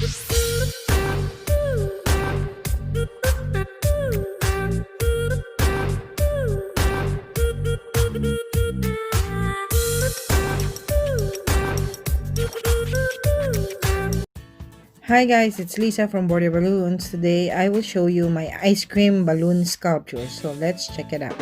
Hi guys, it's Lisa from Border Balloons. Today I will show you my ice cream balloon sculpture. So let's check it out.